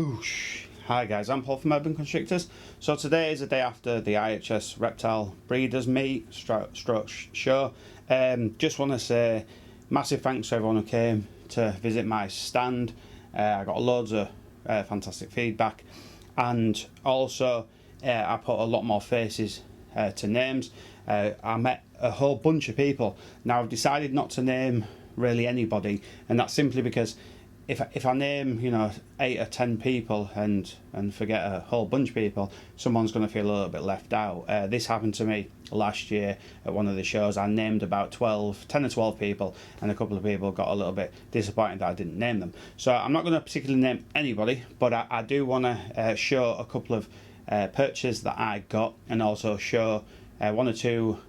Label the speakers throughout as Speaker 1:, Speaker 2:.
Speaker 1: Boosh! Hi guys, I'm Paul from Urban Constrictors. So today is the day after the IHS Reptile Breeders Meet stroke show. Just want to say massive thanks to everyone who came to visit my stand. I got loads of fantastic feedback, and also I put a lot more faces to names. I met a whole bunch of people. Now I've decided not to name really anybody, and that's simply because if I name 8 or 10 people and forget a whole bunch of people, someone's going to feel a little bit left out. This happened to me last year at one of the shows. I named about 10 or 12 people, and a couple of people got a little bit disappointed that I didn't name them. So I'm not going to particularly name anybody, but I do want to show a couple of purchases that I got, and also show one or two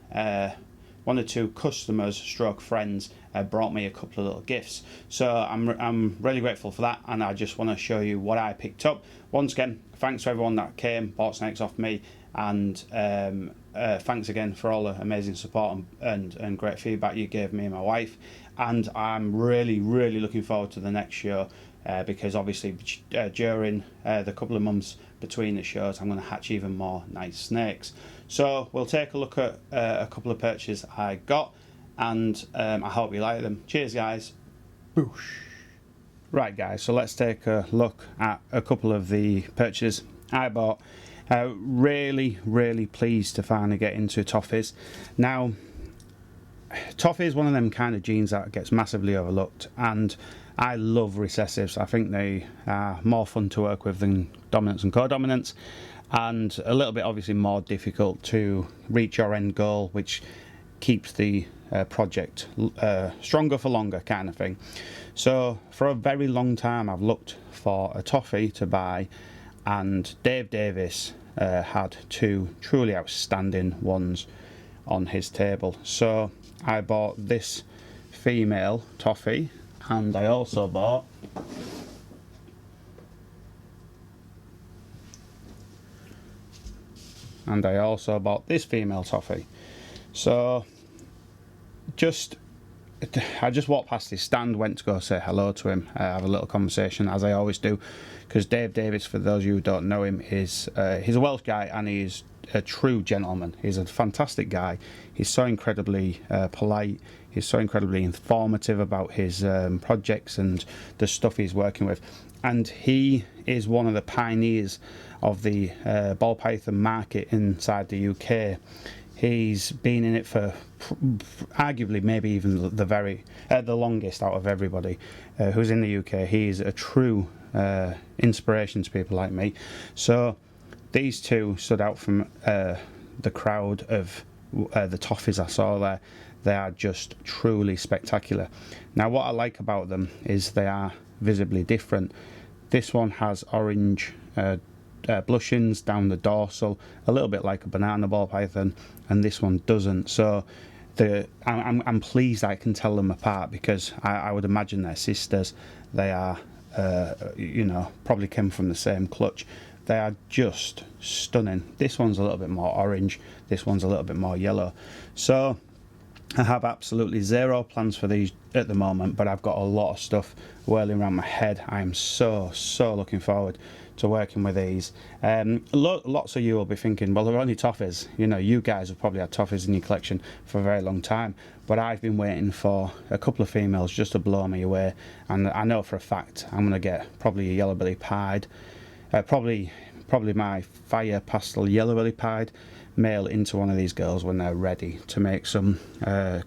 Speaker 1: customers stroke friends brought me a couple of little gifts. So I'm really grateful for that, and I just want to show you what I picked up. Once again, thanks to everyone that came, bought snakes off me, and thanks again for all the amazing support and great feedback you gave me and my wife. And I'm really looking forward to the next show, because obviously during the couple of months between the shows I'm going to hatch even more nice snakes. So we'll take a look at a couple of purchases I got, and I hope you like them. Cheers guys. Boosh. Right guys, so let's take a look at a couple of the purchases I bought. Really pleased to finally get into Toffies. Now, Toffee is one of them kind of genes that gets massively overlooked, and I love recessives. I think they are more fun to work with than dominants and co-dominants, and a little bit obviously more difficult to reach your end goal, which keeps the project stronger for longer kind of thing. So for a very long time I've looked for a Toffee to buy, and Dave Davis had two truly outstanding ones on his table. So I bought this female Toffee, and I also bought this female Toffee. So I just walked past his stand, went to go say hello to him, have a little conversation, as I always do, because Dave Davis, for those of you who don't know him, he's a Welsh guy, and he's a true gentleman. He's a fantastic guy. He's so incredibly polite. He's so incredibly informative about his projects and the stuff he's working with, and he is one of the pioneers of the ball python market inside the UK. He's been in it for arguably maybe even the longest out of everybody who's in the UK. He's a true inspiration to people like me. So these two stood out from the crowd of the Toffies I saw there. They are just truly spectacular. Now what I like about them is they are visibly different. This one has orange blushings down the dorsal, a little bit like a banana ball python, and this one doesn't. So I'm pleased I can tell them apart, because I would imagine they're sisters. They are probably came from the same clutch. They are just stunning. This one's a little bit more orange, this one's a little bit more yellow. So I have absolutely zero plans for these at the moment, but I've got a lot of stuff whirling around my head. I am so looking forward to working with these. Lots of you will be thinking, well, they're only Toffies. You guys have probably had Toffies in your collection for a very long time, but I've been waiting for a couple of females just to blow me away, and I know for a fact I'm going to get probably a yellow belly pied, probably my fire pastel yellow belly pied male into one of these girls when they're ready to make some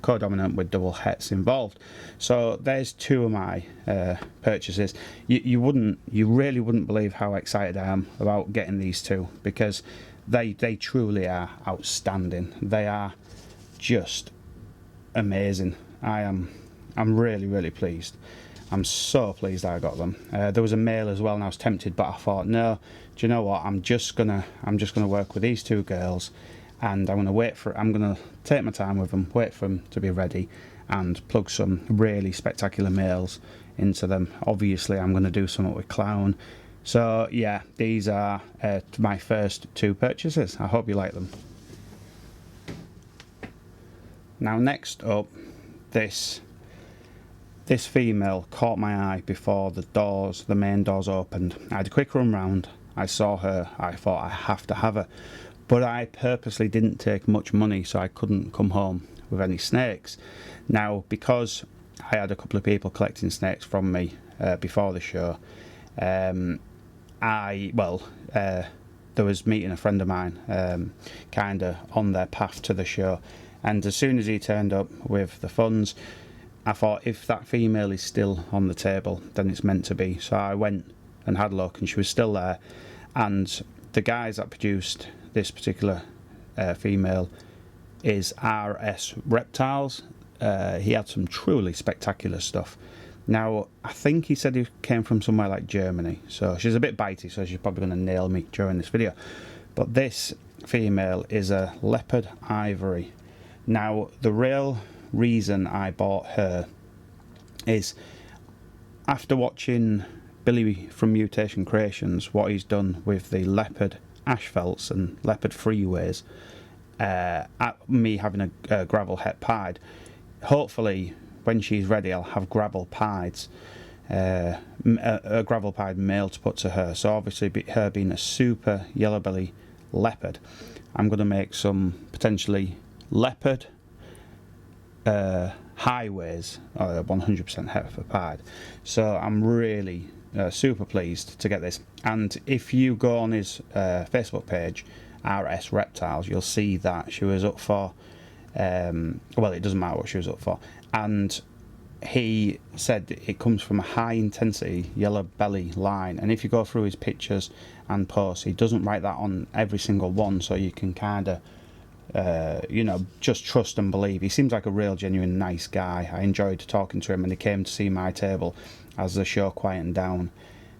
Speaker 1: co-dominant with double hets involved. So there's two of my purchases. You really wouldn't believe how excited I am about getting these two, because they truly are outstanding. They are just amazing. I'm really pleased. I'm so pleased I got them. There was a male as well, and I was tempted, but I thought, no, do you know what? I'm just gonna work with these two girls, and I'm gonna take my time with them, wait for them to be ready, and plug some really spectacular males into them. Obviously, I'm gonna do something with Clown. So yeah, these are my first two purchases. I hope you like them. Now next up, this this female caught my eye before the main doors opened. I had a quick run round, I saw her, I thought I have to have her, but I purposely didn't take much money so I couldn't come home with any snakes. Now, because I had a couple of people collecting snakes from me before the show, there was meeting a friend of mine kind of on their path to the show, and as soon as he turned up with the funds, I thought, if that female is still on the table, then it's meant to be. So I went and had a look, and she was still there. And the guys that produced this particular female is RS Reptiles. He had some truly spectacular stuff. Now, I think he said he came from somewhere like Germany, so she's a bit bitey, so she's probably going to nail me during this video. But this female is a Leopard ivory. Now, the real reason I bought her is after watching Billy from Mutation Creations, what he's done with the Leopard Ashfelts and Leopard Freeways, me having a gravel het pied. Hopefully when she's ready I'll have gravel pieds, a gravel pied male to put to her. So obviously her being a super yellow belly leopard, I'm going to make some potentially leopard highways, 100% heifer pied. So I'm really super pleased to get this. And if you go on his Facebook page, RS Reptiles, you'll see that she was up for well, it doesn't matter what she was up for, and he said it comes from a high intensity yellow belly line, and if you go through his pictures and posts, he doesn't write that on every single one, so you can kind of just trust and believe. He seems like a real genuine nice guy. I enjoyed talking to him, and he came to see my table as the show quietened down.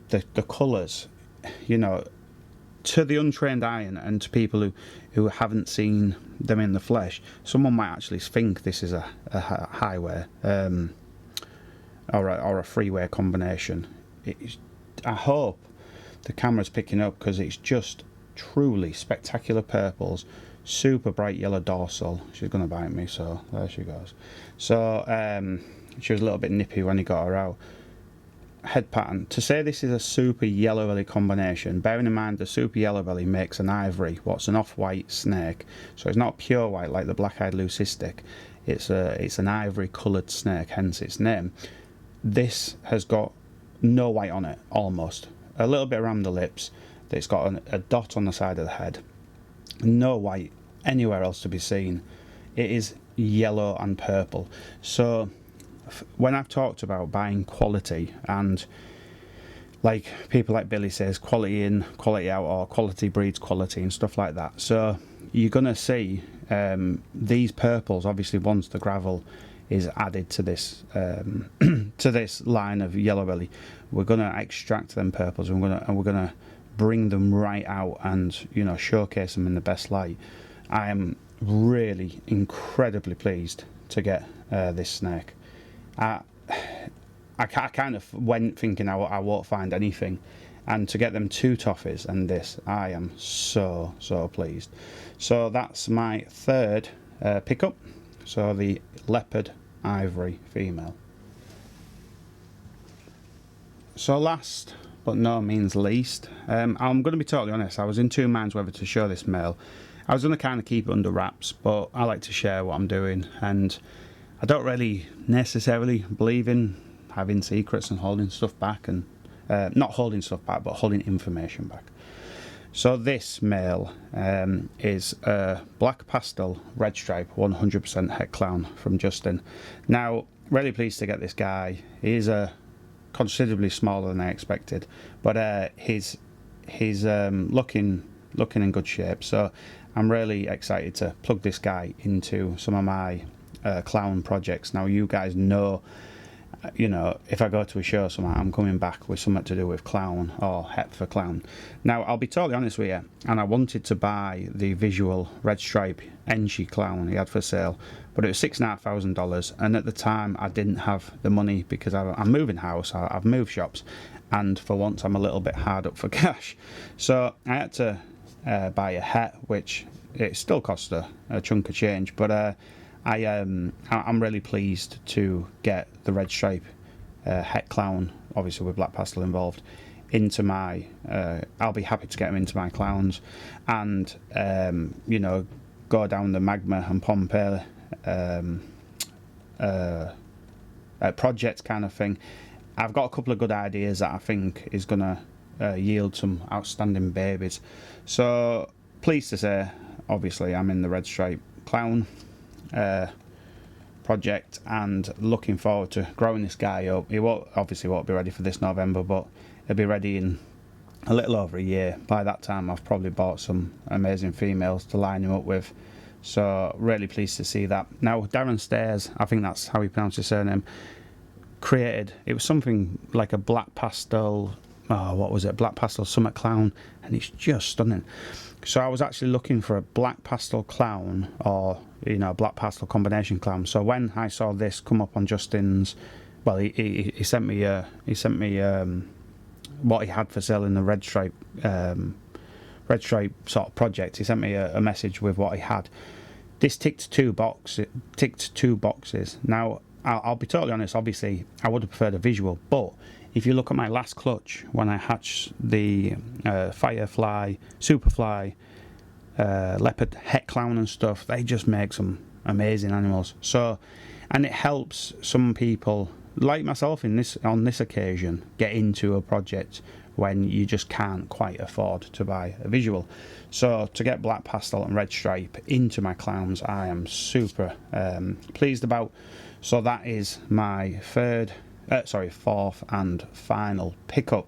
Speaker 1: The colours, to the untrained eye and to people who haven't seen them in the flesh, someone might actually think this is a highway or a freeway combination. I hope the camera's picking up, because it's just truly spectacular purples, super bright yellow dorsal. She's going to bite me, so there she goes. So she was a little bit nippy when he got her out. Head pattern. To say this is a super yellow belly combination, bearing in mind the super yellow belly makes an ivory, what's an off-white snake, so it's not pure white like the black-eyed leucistic. It's an ivory coloured snake, hence its name. This has got no white on it, almost. A little bit around the lips. It's got a dot on the side of the head. No white anywhere else to be seen. It is yellow and purple. So when I've talked about buying quality, and like people like Billy says, quality in, quality out, or quality breeds quality and stuff like that, so you're gonna see these purples. Obviously, once the gravel is added to this to this line of yellow belly, we're gonna extract them purples, and we're gonna bring them right out and showcase them in the best light. I am really incredibly pleased to get this snake. I kind of went thinking I won't find anything, and to get them 2 Toffies and this, I am so pleased. So that's my third pickup, so the Leopard Ivory female. So last but no means least, I'm going to be totally honest, I was in 2 minds whether to show this male. I was going to kind of keep it under wraps, but I like to share what I'm doing, and I don't really necessarily believe in having secrets and holding stuff back, and not holding stuff back, but holding information back. So this male is a black pastel red stripe 100% het clown from Justin. Now, really pleased to get this guy. He is considerably smaller than I expected, but he's looking in good shape. So I'm really excited to plug this guy into some of my clown projects. Now, you guys know, if I go to a show somewhere, I'm coming back with something to do with clown or het for clown. Now, I'll be totally honest with you, and I wanted to buy the visual red stripe Enchi clown he had for sale, but it was $6,500, and at the time I didn't have the money because I'm moving house, I've moved shops, and for once I'm a little bit hard up for cash. So I had to buy a het, which it still cost a chunk of change, but I'm really pleased to get the red stripe het clown, obviously with black pastel involved, into my I'll be happy to get them into my clowns, and you know, go down the magma and Pompeii project kind of thing. I've got a couple of good ideas that I think is gonna yield some outstanding babies. So pleased to say, obviously I'm in the red stripe clown project, and looking forward to growing this guy up. He obviously won't be ready for this November, but he'll be ready in a little over a year. By that time I've probably bought some amazing females to line him up with, so really pleased to see that. Now Darren Stairs, I think that's how he pronounced his surname, created, it was something like a black pastel, what was it, black pastel summit clown, and it's just stunning. So I was actually looking for a black pastel clown, or you know, a black pastel combination clown. So when I saw this come up on Justin's, well, he sent me what he had for sale in the red stripe sort of project. He sent me a message with what he had. This ticked two boxes. Now I'll be totally honest, obviously I would have preferred a visual, but if you look at my last clutch when I hatched the Firefly, Superfly, Leopard, het clown and stuff, they just make some amazing animals. So, and it helps some people like myself on this occasion get into a project when you just can't quite afford to buy a visual. So to get black pastel and red stripe into my clowns, I am super pleased about. So that is my fourth and final pickup.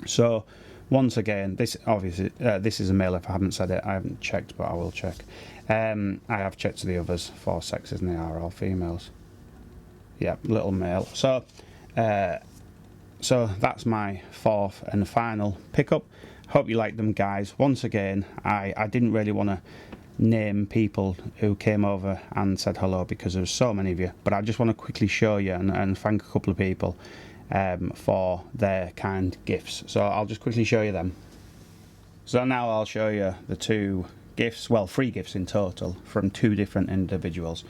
Speaker 1: So once again, this obviously this is a male. If I haven't said it, I haven't checked, but I will check. I have checked the others for sexes, and they are all females. Yeah, little male. So that's my fourth and final pickup. Hope you like them, guys. Once again, I didn't really want to name people who came over and said hello because there's so many of you, but I just want to quickly show you and thank a couple of people for their kind gifts. So I'll just quickly show you them. So now I'll show you the two gifts, well, 3 gifts in total from 2 different individuals.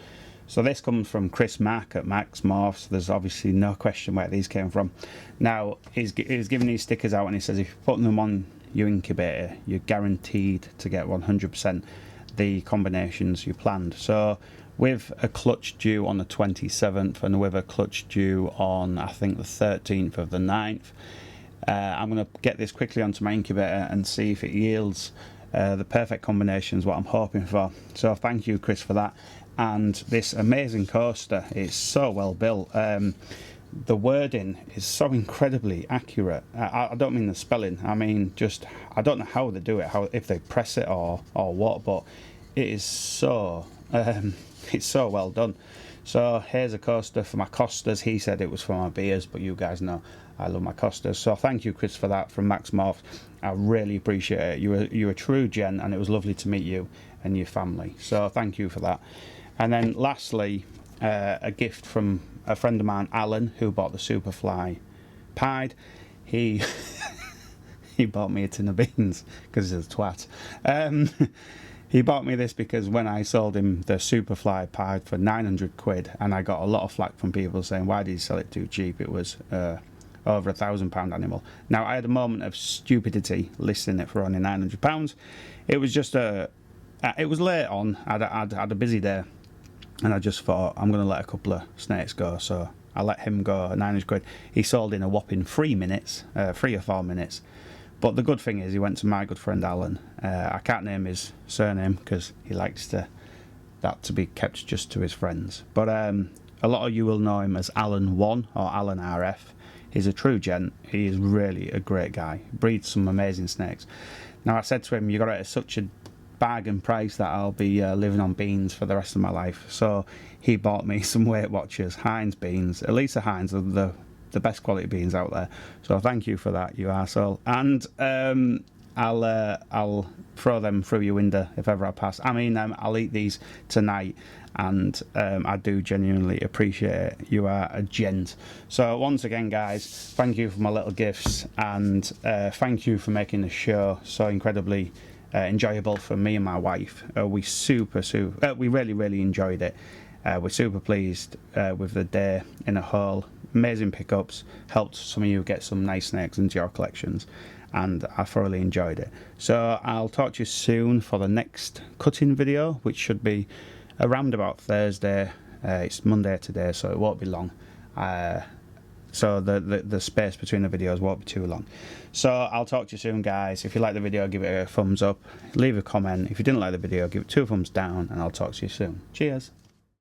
Speaker 1: So this comes from Chris Mack at Max Morphs. There's obviously no question where these came from. Now he's giving these stickers out, and he says if you put them on your incubator, you're guaranteed to get 100% the combinations you planned. So with a clutch due on the 27th and with a clutch due on I think the 13th of the 9th, I'm going to get this quickly onto my incubator and see if it yields the perfect combinations, what I'm hoping for. So thank you, Chris, for that. And this amazing coaster is so well built. The wording is so incredibly accurate. I don't mean the spelling, I mean just, I don't know how they do it, if they press it or what, but it is so it's so well done. So here's a coaster for my Costas. He said it was for my beers, but you guys know I love my Costas. So thank you, Chris, for that from Max Morph. I really appreciate it. You're a true gent, and it was lovely to meet you and your family. So thank you for that. And then lastly, a gift from a friend of mine, Alan, who bought the Superfly Pied. He bought me a tin of beans because he's a twat. He bought me this because when I sold him the Superfly Pied for 900 quid, and I got a lot of flack from people saying, why did you sell it too cheap? It was over £1,000 animal. Now, I had a moment of stupidity listing it for only £900. It was just it was late on. I'd had a busy day, and I just thought I'm going to let a couple of snakes go. So I let him go at 900 quid. He sold in a whopping 3 or 4 minutes. But the good thing is he went to my good friend Alan. I can't name his surname because he likes that to be kept just to his friends. But a lot of you will know him as Alan1 or Alan RF. He's a true gent. He is really a great guy. Breeds some amazing snakes. Now I said to him, you got it at such a bargain price that I'll be living on beans for the rest of my life. So he bought me some Weight Watchers Heinz beans. Elisa Heinz are the best quality beans out there. So thank you for that, you arsehole. And I'll throw them through your window if ever I pass. I mean, I'll eat these tonight, and I do genuinely appreciate it. You are a gent. So once again, guys, thank you for my little gifts, and thank you for making the show so incredibly enjoyable for me and my wife. We really enjoyed it. We're super pleased with the day in a whole. amazing pickups, helped some of you get some nice snakes into your collections, and I thoroughly enjoyed it. So I'll talk to you soon for the next cutting video, which should be around about Thursday. It's Monday today, so it won't be long. So the space between the videos won't be too long. So I'll talk to you soon, guys. If you like the video, give it a thumbs up, leave a comment. If you didn't like the video, give it 2 thumbs down, and I'll talk to you soon. Cheers.